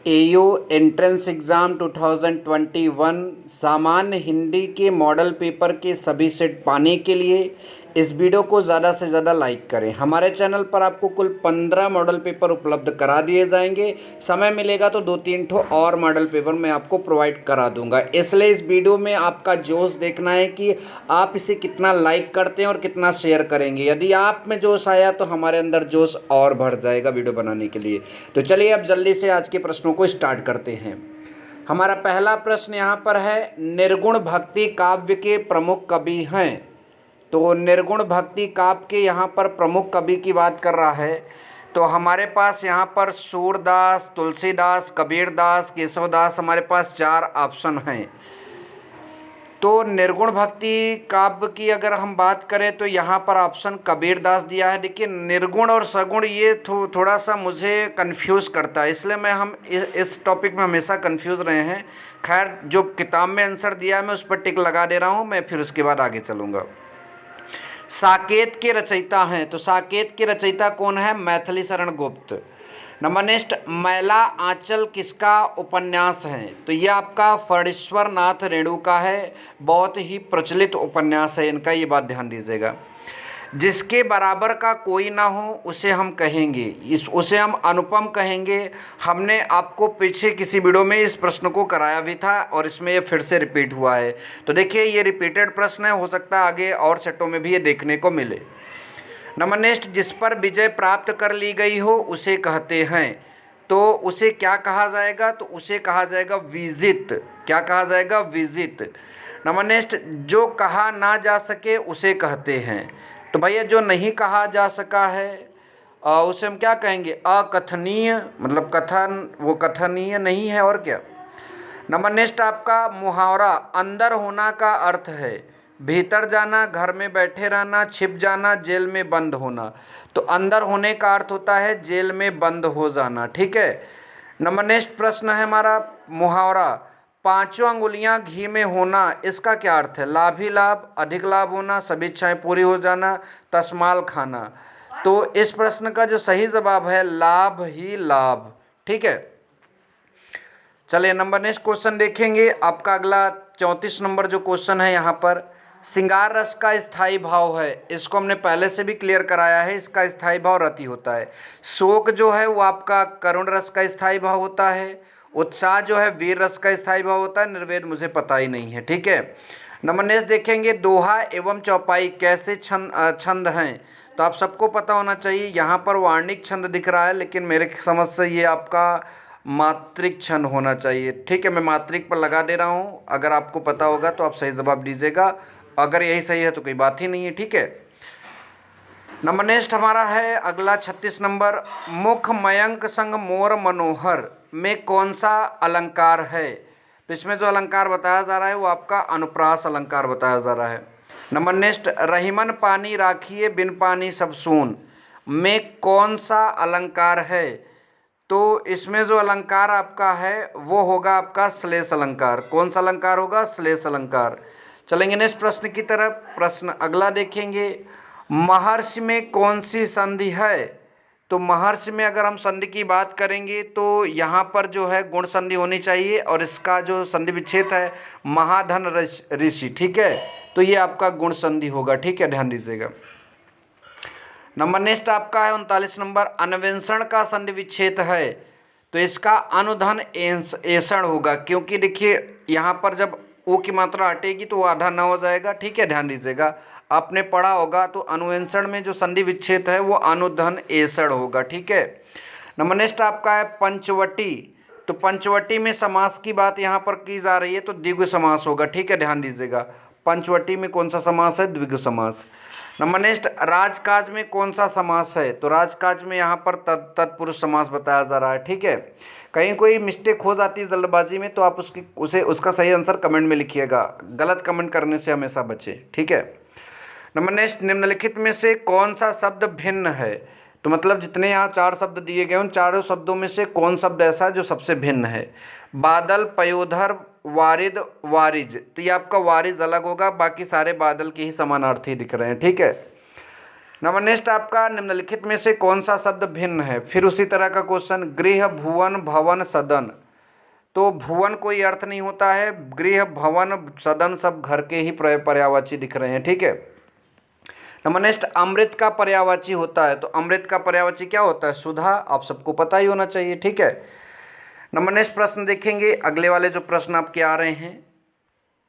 AU entrance exam 2021 सामान्य हिंदी के model paper के सभी सेट पाने के लिए इस वीडियो को ज़्यादा से ज़्यादा लाइक करें। हमारे चैनल पर आपको कुल 15 मॉडल पेपर उपलब्ध करा दिए जाएंगे। समय मिलेगा तो 2-3 ठो और मॉडल पेपर मैं आपको प्रोवाइड करा दूंगा। इसलिए इस वीडियो में आपका जोश देखना है कि आप इसे कितना लाइक करते हैं और कितना शेयर करेंगे। यदि आप में जोश आया तो हमारे अंदर जोश और बढ़ जाएगा वीडियो बनाने के लिए। तो चलिए अब जल्दी से आज के प्रश्नों को स्टार्ट करते हैं। हमारा पहला प्रश्न यहाँ पर है, निर्गुण भक्ति काव्य के प्रमुख कवि हैं। तो निर्गुण भक्ति काव्य के यहाँ पर प्रमुख कवि की बात कर रहा है। तो हमारे पास यहाँ पर सूरदास, तुलसीदास, कबीरदास, केशवदास, हमारे पास 4 ऑप्शन हैं। तो निर्गुण भक्ति काव्य की अगर हम बात करें तो यहाँ पर ऑप्शन कबीरदास दिया है। देखिए निर्गुण और सगुण ये थोड़ा सा मुझे कंफ्यूज करता है, इसलिए हम इस टॉपिक में हमेशा कंफ्यूज रहे हैं। खैर जो किताब में आंसर दिया है मैं उस पर टिक लगा दे रहा हूँ, मैं फिर उसके बाद आगे चलूँगा। साकेत के रचयिता हैं, तो साकेत के रचयिता कौन है? मैथिली शरण गुप्त। नंबर नेक्स्ट, मैला आंचल किसका उपन्यास है? तो ये आपका फणीश्वर नाथ रेणु का है। बहुत ही प्रचलित उपन्यास है इनका, ये बात ध्यान दीजिएगा। जिसके बराबर का कोई ना हो उसे हम कहेंगे, उसे हम अनुपम कहेंगे। हमने आपको पीछे किसी वीडियो में इस प्रश्न को कराया भी था और इसमें ये फिर से रिपीट हुआ है। तो देखिए ये रिपीटेड प्रश्न है, हो सकता है आगे और सेटों में भी ये देखने को मिले। नंबर नेक्स्ट, जिस पर विजय प्राप्त कर ली गई हो उसे कहते हैं। तो उसे क्या कहा जाएगा? तो उसे कहा जाएगा विजित। क्या कहा जाएगा? विजित। नंबर नेक्स्ट, जो कहा ना जा सके उसे कहते हैं। तो भैया जो नहीं कहा जा सका है उसे हम क्या कहेंगे? अकथनीय, मतलब कथन, वो कथनीय नहीं है और क्या। नंबर नेक्स्ट आपका मुहावरा अंदर होना का अर्थ है भीतर जाना, घर में बैठे रहना, छिप जाना, जेल में बंद होना। तो अंदर होने का अर्थ होता है जेल में बंद हो जाना, ठीक है। नंबर नेक्स्ट प्रश्न है हमारा मुहावरा पांचों अंगुलियां घी में होना, इसका क्या अर्थ है? लाभ ही लाभ, अधिक लाभ होना, सभी इच्छाएं पूरी हो जाना, तस्माल खाना। तो इस प्रश्न का जो सही जवाब है लाभ ही लाभ, ठीक है। चलिए नंबर नेक्स्ट क्वेश्चन देखेंगे। आपका अगला 34 नंबर जो क्वेश्चन है यहाँ पर, श्रृंगार रस का स्थायी भाव है। इसको हमने पहले से भी क्लियर कराया है, इसका स्थायी भाव रति होता है। शोक जो है वो आपका करुण रस का स्थायी भाव होता है। उत्साह जो है वीर रस का स्थायी भाव होता है। निर्वेद मुझे पता ही नहीं है, ठीक है। नंबर नेक्स्ट देखेंगे, दोहा एवं चौपाई कैसे छंद हैं? तो आप सबको पता होना चाहिए। यहाँ पर वार्णिक छंद दिख रहा है लेकिन मेरे समझ से ये आपका मात्रिक छंद होना चाहिए, ठीक है। मैं मात्रिक पर लगा दे रहा हूँ, अगर आपको पता होगा तो आप सही जवाब दीजिएगा, अगर यही सही है तो कोई बात ही नहीं है, ठीक है। नंबर नेक्स्ट हमारा है अगला 36 नंबर, मुख मयंक संग मोर मनोहर में कौन सा अलंकार है? तो इसमें जो अलंकार बताया जा रहा है वो आपका अनुप्रास अलंकार बताया जा रहा है। नंबर नेक्स्ट, रहीमन पानी राखिए बिन पानी सब सून में कौन सा अलंकार है? तो इसमें जो अलंकार आपका है वो होगा आपका श्लेष अलंकार। कौन सा अलंकार होगा? श्लेष अलंकार। चलेंगे नेक्स्ट प्रश्न की तरफ। प्रश्न अगला देखेंगे, महर्षि में कौन सी संधि है? तो महर्षि में अगर हम संधि की बात करेंगे तो यहाँ पर जो है गुण संधि होनी चाहिए और इसका जो संधि विच्छेद है महाधन ऋषि, ठीक है। तो ये आपका गुण संधि होगा, ठीक है, ध्यान दीजिएगा। नंबर नेक्स्ट आपका है 39 नंबर, अन्वेषण का संधि विच्छेद है। तो इसका अनुधन ऐसण होगा, क्योंकि देखिए यहाँ पर जब ओ की मात्रा हटेगी तो वो आधा न हो जाएगा, ठीक है, ध्यान दीजिएगा। आपने पढ़ा होगा तो अनुवेंषण में जो संधि विच्छेद है वो अनुधन ऐसण होगा, ठीक है। नंबर नेक्स्ट आपका है पंचवटी। तो पंचवटी में समास की बात यहाँ पर की जा रही है तो द्विगु समास होगा, ठीक है, ध्यान दीजिएगा। पंचवटी में कौन सा समास है? द्विगु समास। नंबर नेक्स्ट, राजकाज में कौन सा समास है? तो राजकाज में यहाँ पर तत्पुरुष समास बताया जा रहा है, ठीक है। कहीं कोई मिस्टेक हो जाती है जल्दबाजी में तो आप उसका सही आंसर कमेंट में लिखिएगा, गलत कमेंट करने से हमेशा बचे, ठीक है। नंबर नेक्स्ट, निम्नलिखित में से कौन सा शब्द भिन्न है? तो मतलब जितने यहाँ 4 शब्द दिए गए उन चारों शब्दों में से कौन शब्द ऐसा है जो सबसे भिन्न है? बादल, पयोधर, वारिद, वारिज। तो ये आपका वारिज अलग होगा, बाकी सारे बादल के ही समानार्थी दिख रहे हैं, ठीक है। नंबर नेक्स्ट आपका निम्नलिखित में से कौन सा शब्द भिन्न है। फिर उसी तरह का क्वेश्चन, गृह, भुवन, भवन, सदन। तो भुवन कोई अर्थ नहीं होता है, गृह, भवन, सदन सब घर के ही पर्यायवाची दिख रहे हैं, ठीक है। नंबर नेक्स्ट, अमृत का पर्यायवाची होता है, तो अमृत का पर्यायवाची क्या होता है, सुधा। आप सबको पता ही होना चाहिए, ठीक है। नंबर नेक्स्ट प्रश्न देखेंगे, अगले वाले जो प्रश्न आपके आ रहे हैं,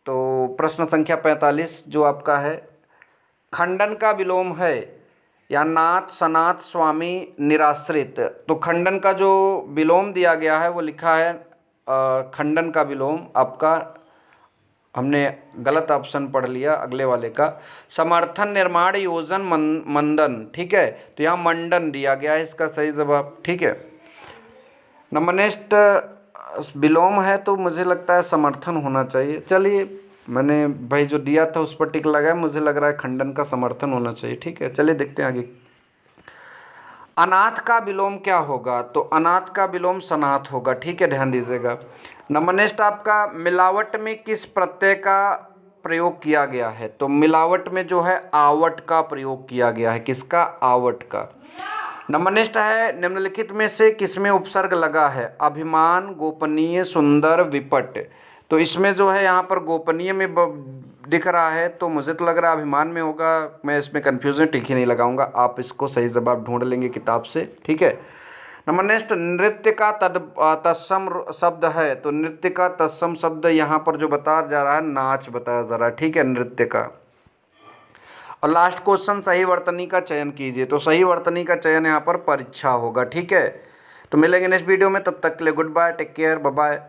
तो प्रश्न संख्या 45 जो आपका है, खंडन का विलोम है या नाथ, सनाथ, स्वामी, निराश्रित। तो खंडन का जो विलोम दिया गया है वो लिखा है खंडन का विलोम आपका, हमने गलत ऑप्शन पढ़ लिया अगले वाले का, समर्थन, निर्माण, योजन, मंडन, ठीक है। तो यहाँ मंडन दिया गया है इसका सही जवाब, ठीक है। नंबर नेक्स्ट विलोम है तो मुझे लगता है समर्थन होना चाहिए। चलिए, मैंने भाई जो दिया था उस पर टिक लगाया, मुझे लग रहा है खंडन का समर्थन होना चाहिए, ठीक है। चलिए देखते हैं आगे। अनाथ का विलोम क्या होगा, तो अनाथ का विलोम सनाथ होगा, ठीक है, ध्यान दीजिएगा। नंबर नेक्स्ट आपका, मिलावट में किस प्रत्यय का प्रयोग किया गया है, तो मिलावट में जो है आवट का प्रयोग किया गया है, किसका, आवट का। नंबर नेक्स्ट है, निम्नलिखित में से किसमें उपसर्ग लगा है, अभिमान, गोपनीय, सुंदर, विपट। तो इसमें जो है यहाँ पर गोपनीय में दिख रहा है, तो मुझे तो लग रहा है अभिमान में होगा। मैं इसमें कन्फ्यूजन टिक ही नहीं लगाऊंगा, आप इसको सही जवाब ढूंढ लेंगे किताब से, ठीक है। नंबर नेक्स्ट, नृत्य का तत्सम शब्द है, तो नृत्य का तत्सम शब्द यहाँ पर जो बताया जा रहा है, नाच बताया जा रहा है, ठीक है, नृत्य का। और लास्ट क्वेश्चन, सही वर्तनी का चयन कीजिए, तो सही वर्तनी का चयन यहाँ पर परीक्षा होगा, ठीक है। तो मिलेंगे नेक्स्ट वीडियो में, तब तक के लिए goodbye, take care, bye bye.